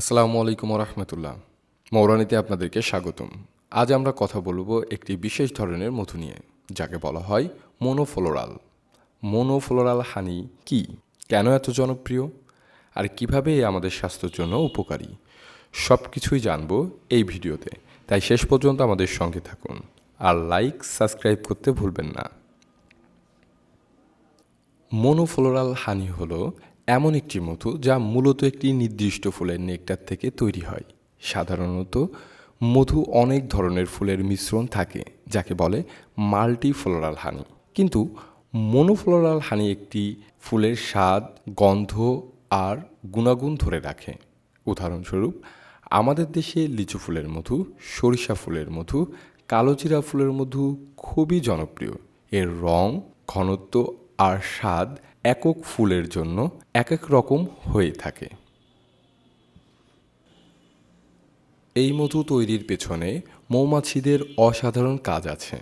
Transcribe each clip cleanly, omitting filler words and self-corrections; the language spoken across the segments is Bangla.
আসসালামু আলাইকুম রহমতুল্লাহ। মৌরানিতে আপনাদেরকে স্বাগতম। আজ আমরা কথা বলবো একটি বিশেষ ধরনের মধু নিয়ে, যাকে বলা হয় মনোফ্লোরাল। মনোফ্লোরাল হানি কি, কেন এত জনপ্রিয়, আর কিভাবে এ আমাদের স্বাস্থ্যের জন্য উপকারী, সব কিছুই জানবো এই ভিডিওতে। তাই শেষ পর্যন্ত আমাদের সঙ্গে থাকুন আর লাইক সাবস্ক্রাইব করতে ভুলবেন না। মনোফ্লোরাল হানি হলো এমন একটি মধু যা মূলত একটি নির্দিষ্ট ফুলের নেকটার থেকে তৈরি হয়। সাধারণত মধু অনেক ধরনের ফুলের মিশ্রণ থাকে, যাকে বলে মাল্টিফ্লোরাল হানি। কিন্তু মনোফ্লোরাল হানি একটি ফুলের স্বাদ, গন্ধ আর গুণাগুণ ধরে রাখে। উদাহরণস্বরূপ, আমাদের দেশে লিচু ফুলের মধু, সরিষা ফুলের মধু, কালোজিরা ফুলের মধু খুবই জনপ্রিয়। এর রং, ঘনত্ব আর স্বাদ একক ফুলের জন্য এক এক রকম হয়ে থাকে। এই মধু তৈরির পেছনে মৌমাছিদের অসাধারণ কাজ আছে।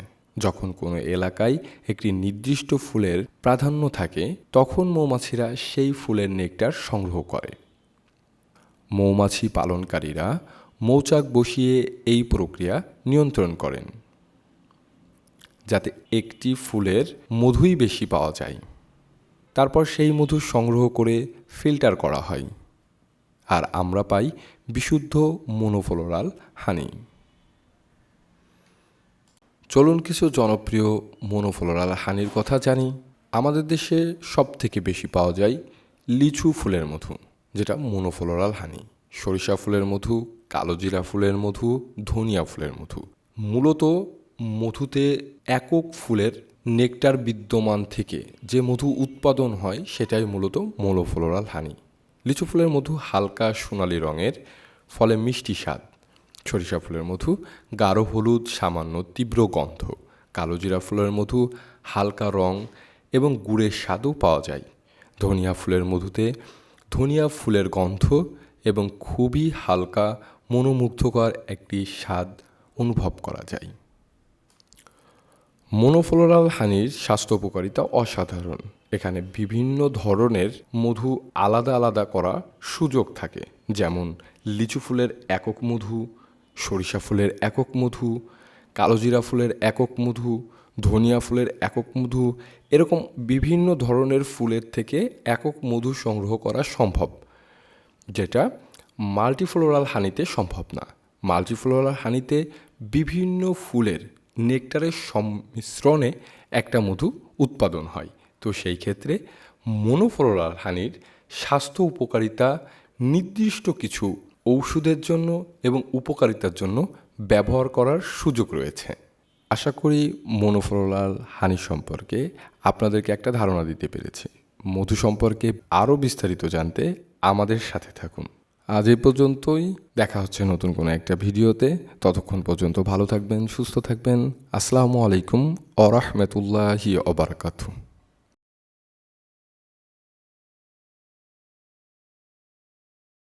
যখন কোনো এলাকায় একটি নির্দিষ্ট ফুলের প্রাধান্য থাকে, তখন মৌমাছিরা সেই ফুলের নেকটার সংগ্রহ করে। মৌমাছি পালনকারীরা মৌচাক বসিয়ে এই প্রক্রিয়া নিয়ন্ত্রণ করেন, যাতে একটি ফুলের মধুই বেশি পাওয়া যায়। তারপর সেই মধু সংগ্রহ করে ফিল্টার করা হয়, আর আমরা পাই বিশুদ্ধ মনোফ্লোরাল হানি। চলুন কিছু জনপ্রিয় মনোফ্লোরাল হানির কথা জানি। আমাদের দেশে সব থেকে বেশি পাওয়া যায় লিচু ফুলের মধু, যেটা মনোফ্লোরাল হানি। সরিষা ফুলের মধু, কালোজিরা ফুলের মধু, ধনিয়া ফুলের মধু। মূলত মধুতে একক ফুলের নেকটার বিদ্যমান থেকে যে মধু উৎপাদন হয়, সেটাই মূলত মনোফ্লোরাল হানি। লিচু ফুলের মধু হালকা সোনালি রঙের, ফলে মিষ্টি স্বাদ। সরিষা ফুলের মধু গাঢ় হলুদ, সামান্য তীব্র গন্ধ। কালোজিরা ফুলের মধু হালকা রং এবং গুড়ের স্বাদও পাওয়া যায়। ধনিয়া ফুলের মধুতে ধনিয়া ফুলের গন্ধ এবং খুবই হালকা মনোমুগ্ধকর একটি স্বাদ অনুভব করা যায়। মনোফ্লোরাল হানির স্বাস্থ্য উপকারিতা অসাধারণ। এখানে বিভিন্ন ধরনের মধু আলাদা আলাদা করার সুযোগ থাকে, যেমন লিচু ফুলের একক মধু, সরিষা ফুলের একক মধু, কালোজিরা ফুলের একক মধু, ধনিয়া ফুলের একক মধু। এরকম বিভিন্ন ধরনের ফুলের থেকে একক মধু সংগ্রহ করা সম্ভব, যেটা মাল্টিফ্লোরাল হানিতে সম্ভব না। মাল্টিফ্লোরাল হানিতে বিভিন্ন ফুলের নেকটারের সংমিশ্রণে একটা মধু উৎপাদন হয়। তো সেই ক্ষেত্রে মনোফ্লোরাল হানির স্বাস্থ্য উপকারিতা নির্দিষ্ট কিছু ঔষধের জন্য এবং উপকারিতার জন্য ব্যবহার করার সুযোগ রয়েছে। আশা করি মনোফ্লোরাল হানি সম্পর্কে আপনাদেরকে একটা ধারণা দিতে পেরেছি। মধু সম্পর্কে আরও বিস্তারিত জানতে আমাদের সাথে থাকুন। আজ এ পর্যন্তই। দেখা হচ্ছে নতুন কোনো একটা ভিডিওতে। ততক্ষণ পর্যন্ত ভালো থাকবেন, সুস্থ থাকবেন। আসসালামু আলাইকুম ওয়া রাহমাতুল্লাহি ওয়া বারাকাতুহু।